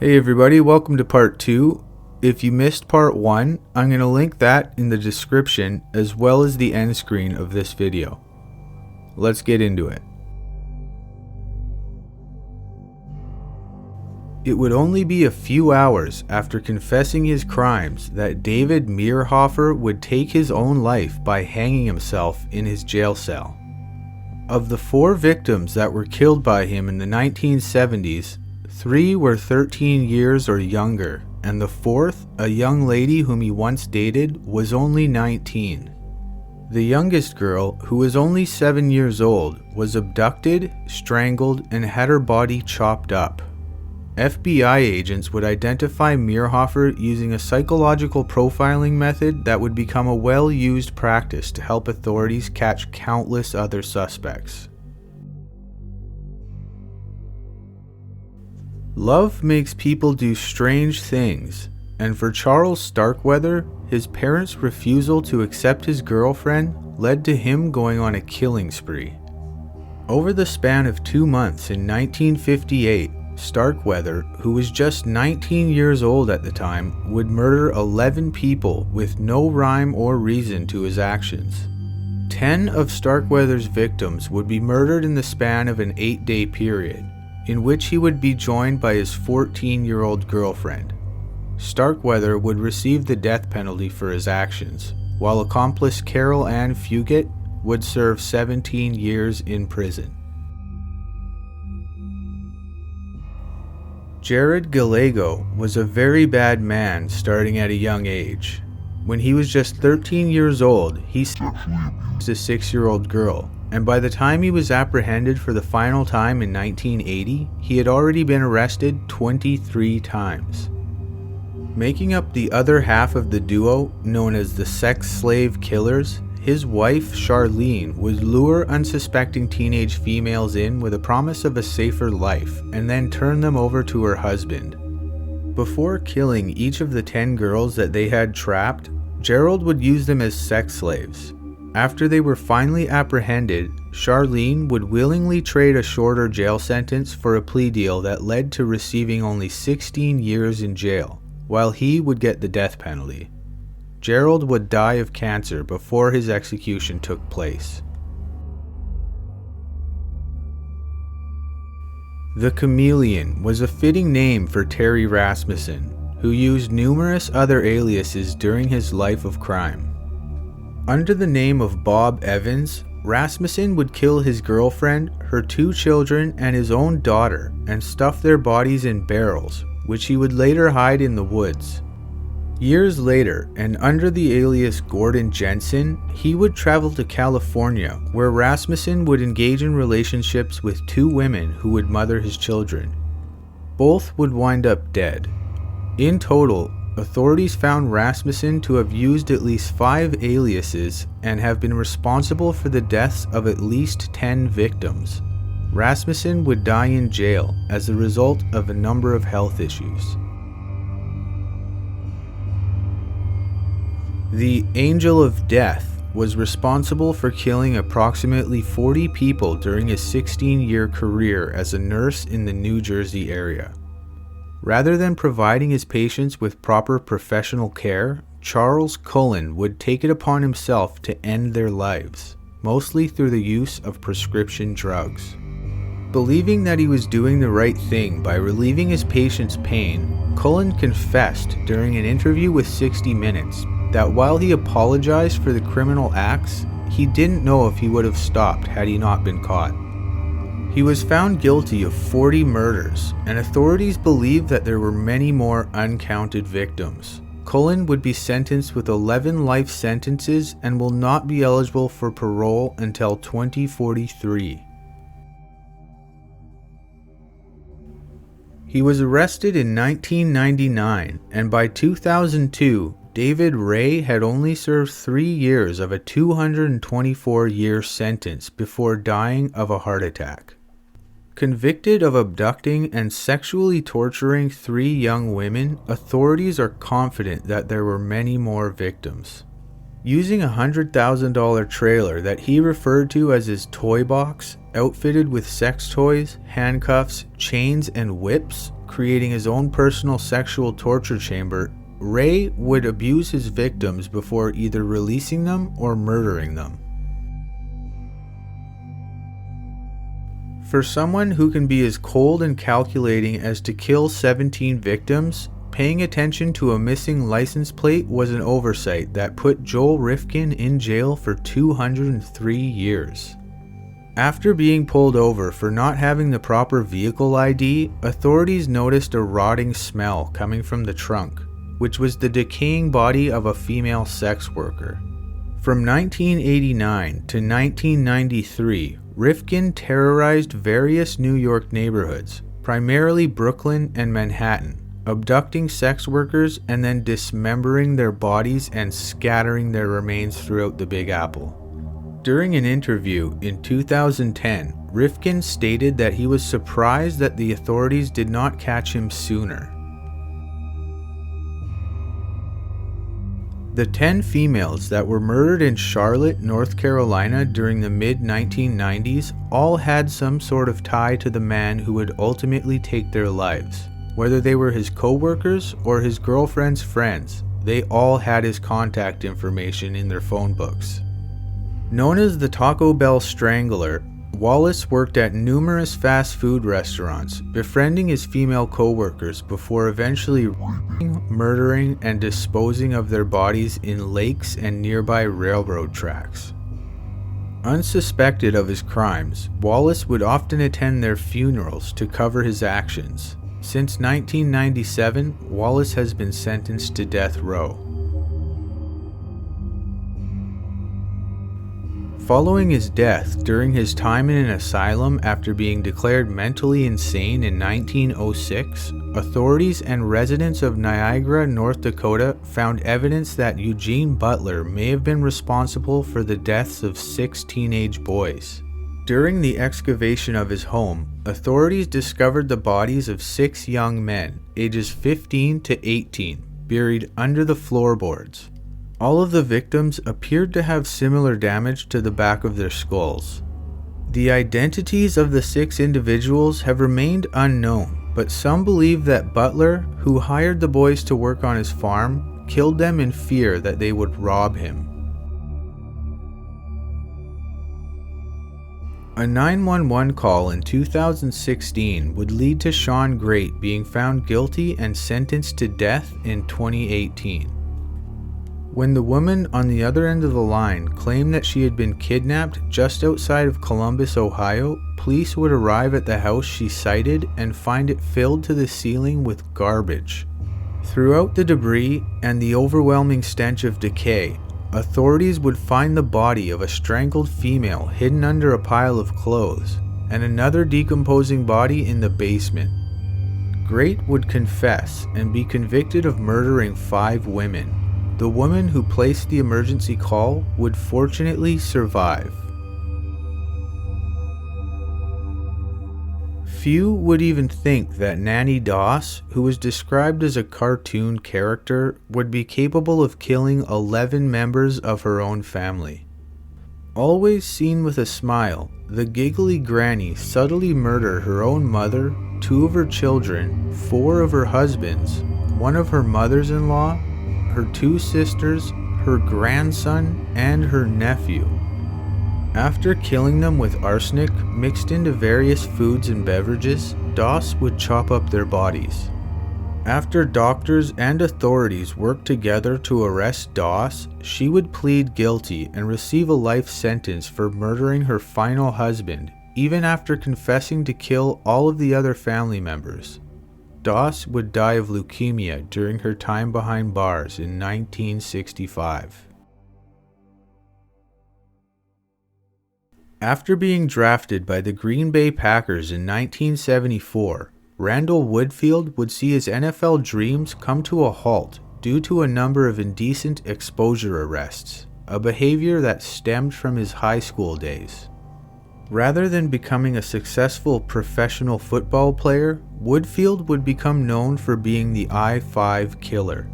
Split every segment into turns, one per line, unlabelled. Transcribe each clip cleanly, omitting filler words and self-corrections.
Hey everybody, welcome to part 2. If you missed part 1, I'm going to link that in the description as well as the end screen of this video. Let's get into it. It would only be a few hours after confessing his crimes that David Meerhofer would take his own life by hanging himself in his jail cell. Of the 4 victims that were killed by him in the 1970s, 3 were 13 years or younger, and the 4th, a young lady whom he once dated, was only 19. The youngest girl, who was only 7 years old, was abducted, strangled, and had her body chopped up. FBI agents would identify Meerhofer using a psychological profiling method that would become a well-used practice to help authorities catch countless other suspects. Love makes people do strange things, and for Charles Starkweather, his parents' refusal to accept his girlfriend led to him going on a killing spree. Over the span of 2 months in 1958, Starkweather, who was just 19 years old at the time, would murder 11 people with no rhyme or reason to his actions. 10 of Starkweather's victims would be murdered in the span of an 8-day period, in which he would be joined by his 14-year-old girlfriend. Starkweather would receive the death penalty for his actions, while accomplice Carol Ann Fugate would serve 17 years in prison. Jared Gallego was a very bad man starting at a young age. When he was just 13 years old, he sexually abused a 6-year-old girl, and by the time he was apprehended for the final time in 1980, he had already been arrested 23 times. Making up the other half of the duo, known as the Sex Slave Killers, his wife, Charlene, would lure unsuspecting teenage females in with a promise of a safer life, and then turn them over to her husband. Before killing each of the 10 girls that they had trapped, Gerald would use them as sex slaves. After they were finally apprehended, Charlene would willingly trade a shorter jail sentence for a plea deal that led to receiving only 16 years in jail, while he would get the death penalty. Gerald would die of cancer before his execution took place. The Chameleon was a fitting name for Terry Rasmussen, who used numerous other aliases during his life of crime. Under the name of Bob Evans, Rasmussen would kill his girlfriend, her 2 children, and his own daughter, and stuff their bodies in barrels, which he would later hide in the woods. Years later, and under the alias Gordon Jensen, he would travel to California, where Rasmussen would engage in relationships with 2 women who would mother his children. Both would wind up dead. In total, authorities found Rasmussen to have used at least 5 aliases and have been responsible for the deaths of at least 10 victims. Rasmussen would die in jail as a result of a number of health issues. The Angel of Death was responsible for killing approximately 40 people during his 16-year career as a nurse in the New Jersey area. Rather than providing his patients with proper professional care, Charles Cullen would take it upon himself to end their lives, mostly through the use of prescription drugs. Believing that he was doing the right thing by relieving his patients' pain, Cullen confessed during an interview with 60 Minutes that while he apologized for the criminal acts, he didn't know if he would have stopped had he not been caught. He was found guilty of 40 murders, and authorities believe that there were many more uncounted victims. Cullen would be sentenced with 11 life sentences and will not be eligible for parole until 2043. He was arrested in 1999, and by 2002, David Ray had only served 3 years of a 224-year sentence before dying of a heart attack. Convicted of abducting and sexually torturing 3 young women, authorities are confident that there were many more victims. Using a $100,000 trailer that he referred to as his toy box, outfitted with sex toys, handcuffs, chains, and whips, creating his own personal sexual torture chamber, Ray would abuse his victims before either releasing them or murdering them. For someone who can be as cold and calculating as to kill 17 victims, paying attention to a missing license plate was an oversight that put Joel Rifkin in jail for 203 years. After being pulled over for not having the proper vehicle ID, authorities noticed a rotting smell coming from the trunk, which was the decaying body of a female sex worker. From 1989 to 1993, Rifkin terrorized various New York neighborhoods, primarily Brooklyn and Manhattan, abducting sex workers and then dismembering their bodies and scattering their remains throughout the Big Apple. During an interview in 2010, Rifkin stated that he was surprised that the authorities did not catch him sooner. The 10 females that were murdered in Charlotte, North Carolina during the mid-1990s all had some sort of tie to the man who would ultimately take their lives. Whether they were his co-workers or his girlfriend's friends, they all had his contact information in their phone books. Known as the Taco Bell Strangler, Wallace worked at numerous fast food restaurants, befriending his female co-workers before eventually raping, murdering, and disposing of their bodies in lakes and nearby railroad tracks. Unsuspected of his crimes, Wallace would often attend their funerals to cover his actions. Since 1997, Wallace has been sentenced to death row. Following his death during his time in an asylum after being declared mentally insane in 1906, authorities and residents of Niagara, North Dakota found evidence that Eugene Butler may have been responsible for the deaths of 6 teenage boys. During the excavation of his home, authorities discovered the bodies of 6 young men, ages 15 to 18, buried under the floorboards. All of the victims appeared to have similar damage to the back of their skulls. The identities of the 6 individuals have remained unknown, but some believe that Butler, who hired the boys to work on his farm, killed them in fear that they would rob him. A 911 call in 2016 would lead to Sean Great being found guilty and sentenced to death in 2018. When the woman on the other end of the line claimed that she had been kidnapped just outside of Columbus, Ohio, police would arrive at the house she cited and find it filled to the ceiling with garbage. Throughout the debris and the overwhelming stench of decay, authorities would find the body of a strangled female hidden under a pile of clothes, and another decomposing body in the basement. Great would confess and be convicted of murdering 5 women. The woman who placed the emergency call would fortunately survive. Few would even think that Nanny Doss, who was described as a cartoon character, would be capable of killing 11 members of her own family. Always seen with a smile, the giggly granny subtly murdered her own mother, 2 of her children, 4 of her husbands, 1 of her mothers-in-law, her 2 sisters, her grandson, and her nephew. After killing them with arsenic mixed into various foods and beverages, Doss would chop up their bodies. After doctors and authorities worked together to arrest Doss, she would plead guilty and receive a life sentence for murdering her final husband, even after confessing to kill all of the other family members. Doss would die of leukemia during her time behind bars in 1965. After being drafted by the Green Bay Packers in 1974, Randall Woodfield would see his NFL dreams come to a halt due to a number of indecent exposure arrests, a behavior that stemmed from his high school days. Rather than becoming a successful professional football player, Woodfield would become known for being the I-5 killer.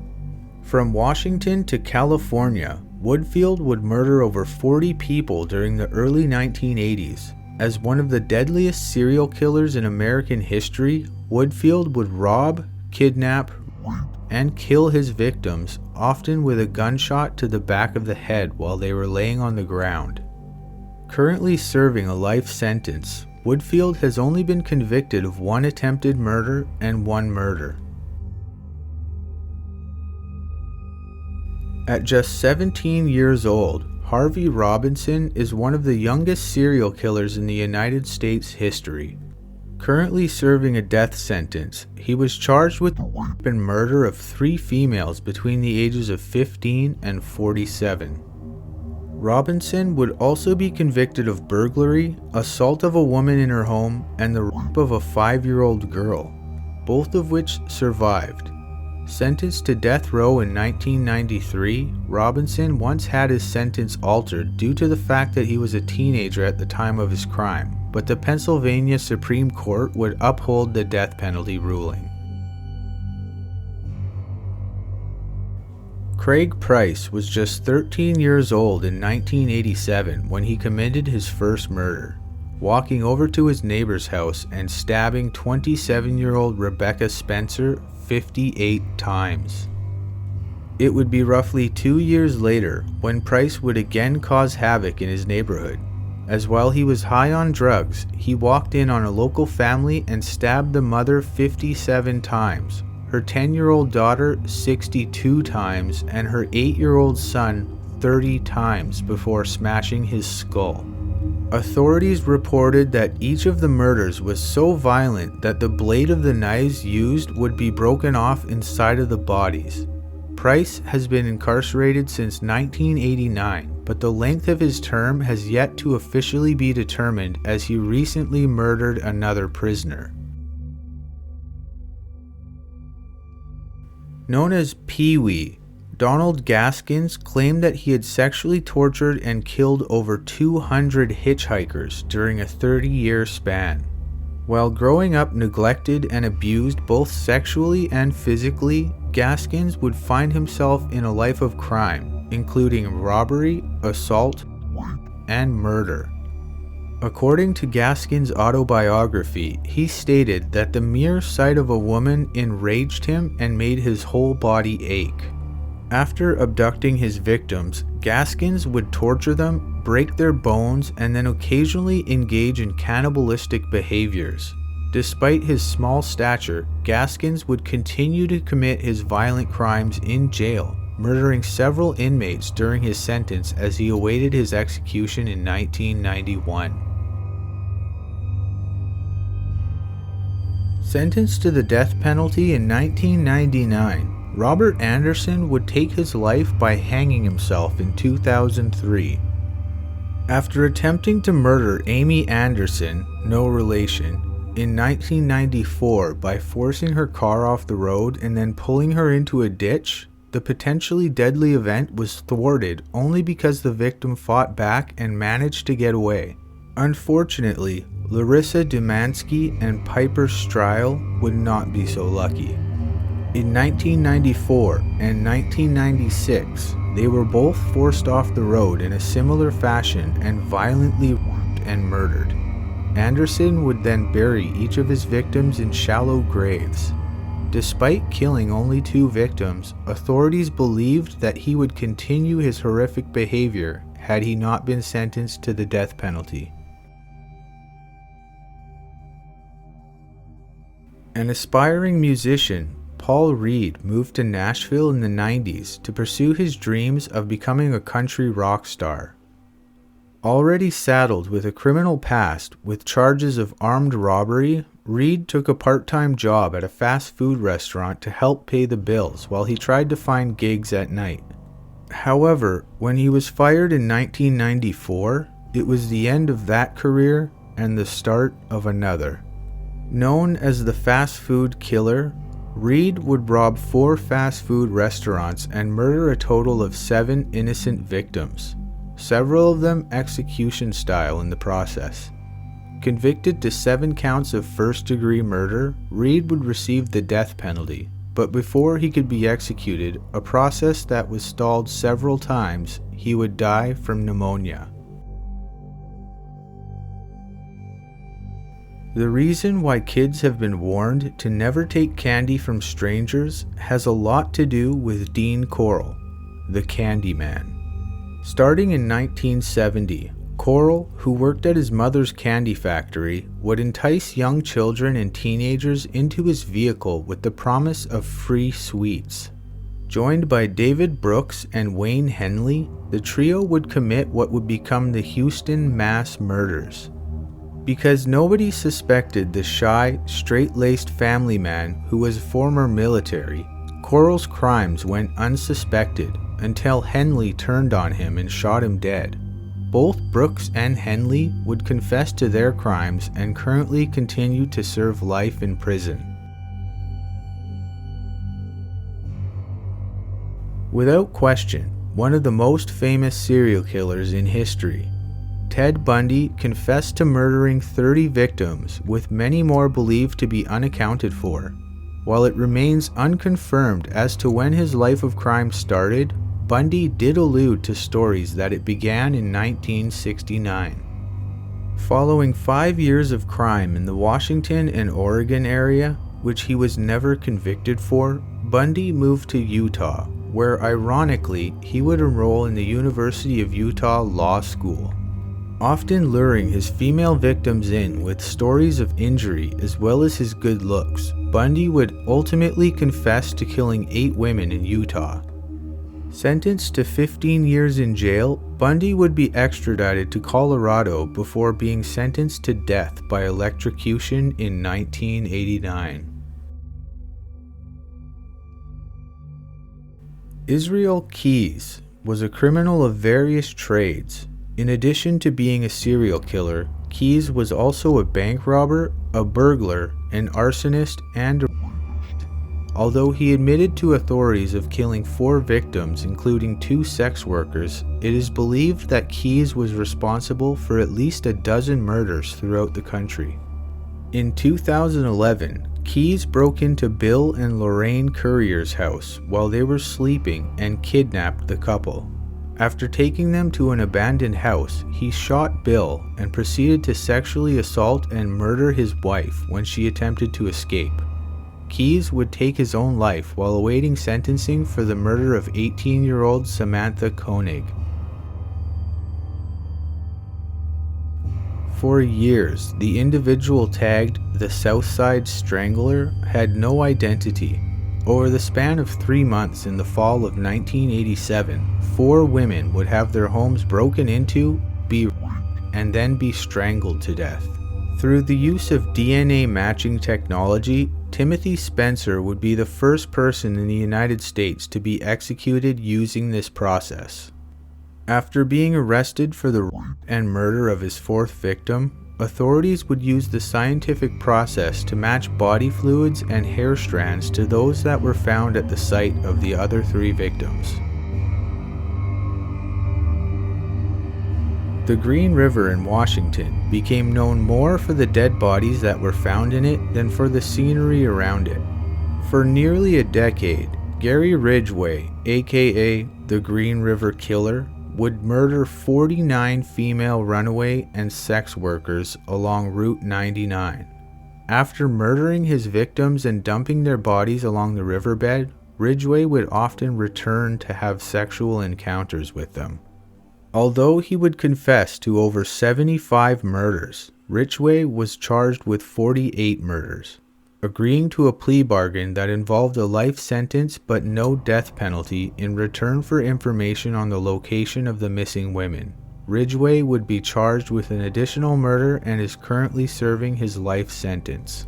From Washington to California, Woodfield would murder over 40 people during the early 1980s. As one of the deadliest serial killers in American history, Woodfield would rob, kidnap, and kill his victims, often with a gunshot to the back of the head while they were laying on the ground. Currently serving a life sentence, Woodfield has only been convicted of 1 attempted murder and 1 murder. At just 17 years old, Harvey Robinson is one of the youngest serial killers in the United States history. Currently serving a death sentence, he was charged with the rape and murder of 3 females between the ages of 15 and 47. Robinson would also be convicted of burglary, assault of a woman in her home, and the rape of a 5-year-old girl, both of which survived. Sentenced to death row in 1993, Robinson once had his sentence altered due to the fact that he was a teenager at the time of his crime, but the Pennsylvania Supreme Court would uphold the death penalty ruling. Craig Price was just 13 years old in 1987 when he committed his first murder, walking over to his neighbor's house and stabbing 27-year-old Rebecca Spencer 58 times. It would be roughly 2 years later when Price would again cause havoc in his neighborhood, as while he was high on drugs, he walked in on a local family and stabbed the mother 57 times, her 10-year-old daughter 62 times, and her 8-year-old son 30 times before smashing his skull. Authorities reported that each of the murders was so violent that the blade of the knives used would be broken off inside of the bodies. Price has been incarcerated since 1989, but the length of his term has yet to officially be determined as he recently murdered another prisoner. Known as Pee-wee, Donald Gaskins claimed that he had sexually tortured and killed over 200 hitchhikers during a 30-year span. While growing up neglected and abused both sexually and physically, Gaskins would find himself in a life of crime, including robbery, assault, and murder. According to Gaskins' autobiography, he stated that the mere sight of a woman enraged him and made his whole body ache. After abducting his victims, Gaskins would torture them, break their bones, and then occasionally engage in cannibalistic behaviors. Despite his small stature, Gaskins would continue to commit his violent crimes in jail, murdering several inmates during his sentence as he awaited his execution in 1991. Sentenced to the death penalty in 1999, Robert Anderson would take his life by hanging himself in 2003. After attempting to murder Amy Anderson, no relation, in 1994 by forcing her car off the road and then pulling her into a ditch, the potentially deadly event was thwarted only because the victim fought back and managed to get away. Unfortunately, Larissa Dumansky and Piper Stryle would not be so lucky. In 1994 and 1996, they were both forced off the road in a similar fashion and violently raped and murdered. Anderson would then bury each of his victims in shallow graves. Despite killing only 2 victims, authorities believed that he would continue his horrific behavior had he not been sentenced to the death penalty. An aspiring musician, Paul Reed moved to Nashville in the 90s to pursue his dreams of becoming a country rock star. Already saddled with a criminal past with charges of armed robbery, Reed took a part-time job at a fast food restaurant to help pay the bills while he tried to find gigs at night. However, when he was fired in 1994, it was the end of that career and the start of another. Known as the fast food killer, Reed would rob 4 fast food restaurants and murder a total of 7 innocent victims, several of them execution style in the process. Convicted to 7 counts of first-degree murder, Reed would receive the death penalty, but before he could be executed, a process that was stalled several times, he would die from pneumonia. The reason why kids have been warned to never take candy from strangers has a lot to do with Dean Corll, the Candyman. Starting in 1970, Corll, who worked at his mother's candy factory, would entice young children and teenagers into his vehicle with the promise of free sweets. Joined by David Brooks and Wayne Henley, the trio would commit what would become the Houston mass murders. Because nobody suspected the shy, straight-laced family man who was former military, Corll's crimes went unsuspected until Henley turned on him and shot him dead. Both Brooks and Henley would confess to their crimes and currently continue to serve life in prison. Without question, one of the most famous serial killers in history, Ted Bundy confessed to murdering 30 victims, with many more believed to be unaccounted for. While it remains unconfirmed as to when his life of crime started, Bundy did allude to stories that it began in 1969. Following 5 years of crime in the Washington and Oregon area, which he was never convicted for, Bundy moved to Utah, where ironically he would enroll in the University of Utah Law School. Often luring his female victims in with stories of injury as well as his good looks, Bundy would ultimately confess to killing 8 women in Utah. Sentenced to 15 years in jail, Bundy would be extradited to Colorado before being sentenced to death by electrocution in 1989. Israel Keyes was a criminal of various trades. In addition to being a serial killer, Keyes was also a bank robber, a burglar, an arsonist, and although he admitted to authorities of killing 4 victims, including 2 sex workers, it is believed that Keyes was responsible for at least a dozen murders throughout the country. In 2011, Keyes broke into Bill and Lorraine Currier's house while they were sleeping and kidnapped the couple. After taking them to an abandoned house, he shot Bill and proceeded to sexually assault and murder his wife when she attempted to escape. Keyes would take his own life while awaiting sentencing for the murder of 18-year-old Samantha Koenig. For years, the individual tagged the Southside Strangler had no identity. Over the span of 3 months in the fall of 1987, 4 women would have their homes broken into, and then be strangled to death. Through the use of DNA matching technology, Timothy Spencer would be the first person in the United States to be executed using this process. After being arrested for the rape and murder of his 4th victim, authorities would use the scientific process to match body fluids and hair strands to those that were found at the site of the other 3 victims. The Green River in Washington became known more for the dead bodies that were found in it than for the scenery around it. For nearly a decade, Gary Ridgway, aka the Green River Killer, would murder 49 female runaway and sex workers along Route 99. After murdering his victims and dumping their bodies along the riverbed, Ridgway would often return to have sexual encounters with them. Although he would confess to over 75 murders, Ridgway was charged with 48 murders. Agreeing to a plea bargain that involved a life sentence but no death penalty in return for information on the location of the missing women, Ridgway would be charged with an additional murder and is currently serving his life sentence.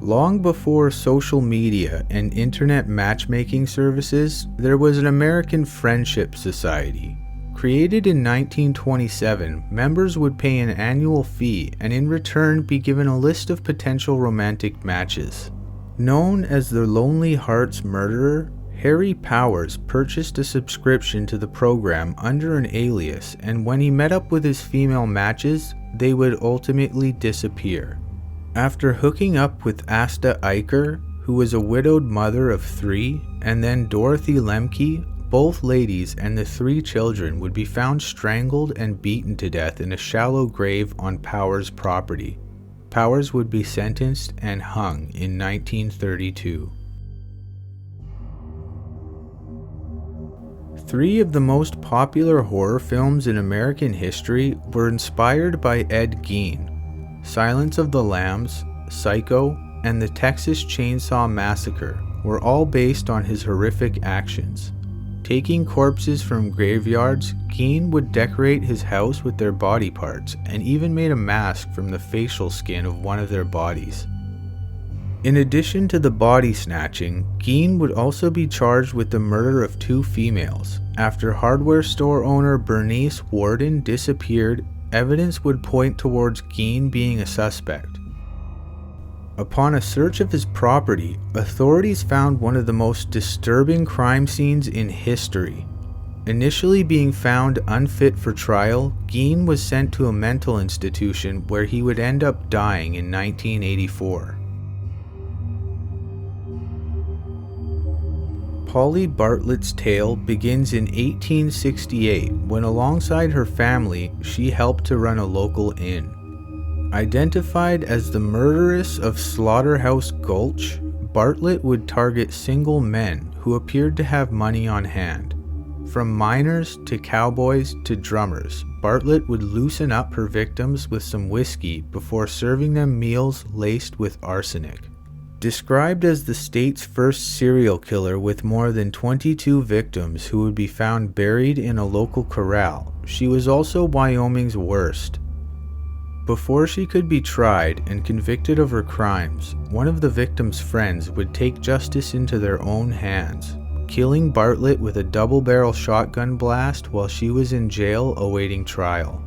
Long before social media and internet matchmaking services, there was an American Friendship Society. Created in 1927, members would pay an annual fee and in return be given a list of potential romantic matches. Known as the Lonely Hearts Murderer, Harry Powers purchased a subscription to the program under an alias, and when he met up with his female matches, they would ultimately disappear. After hooking up with Asta Eicher, who was a widowed mother of 3, and then Dorothy Lemke, Both ladies and the 3 children would be found strangled and beaten to death in a shallow grave on Powers' property. Powers would be sentenced and hung in 1932. 3 of the most popular horror films in American history were inspired by Ed Gein. Silence of the Lambs, Psycho, and the Texas Chainsaw Massacre were all based on his horrific actions. Taking corpses from graveyards, Gein would decorate his house with their body parts and even made a mask from the facial skin of one of their bodies. In addition to the body snatching, Gein would also be charged with the murder of 2 females. After hardware store owner Bernice Warden disappeared, evidence would point towards Gein being a suspect. Upon a search of his property, authorities found one of the most disturbing crime scenes in history. Initially being found unfit for trial, Gein was sent to a mental institution where he would end up dying in 1984. Polly Bartlett's tale begins in 1868 when, alongside her family, she helped to run a local inn. Identified as the murderess of Slaughterhouse Gulch, Bartlett would target single men who appeared to have money on hand. From miners to cowboys to drummers, Bartlett would loosen up her victims with some whiskey before serving them meals laced with arsenic. Described as the state's first serial killer with more than 22 victims who would be found buried in a local corral, she was also Wyoming's worst. Before she could be tried and convicted of her crimes, one of the victim's friends would take justice into their own hands, killing Bartlett with a double-barrel shotgun blast while she was in jail awaiting trial.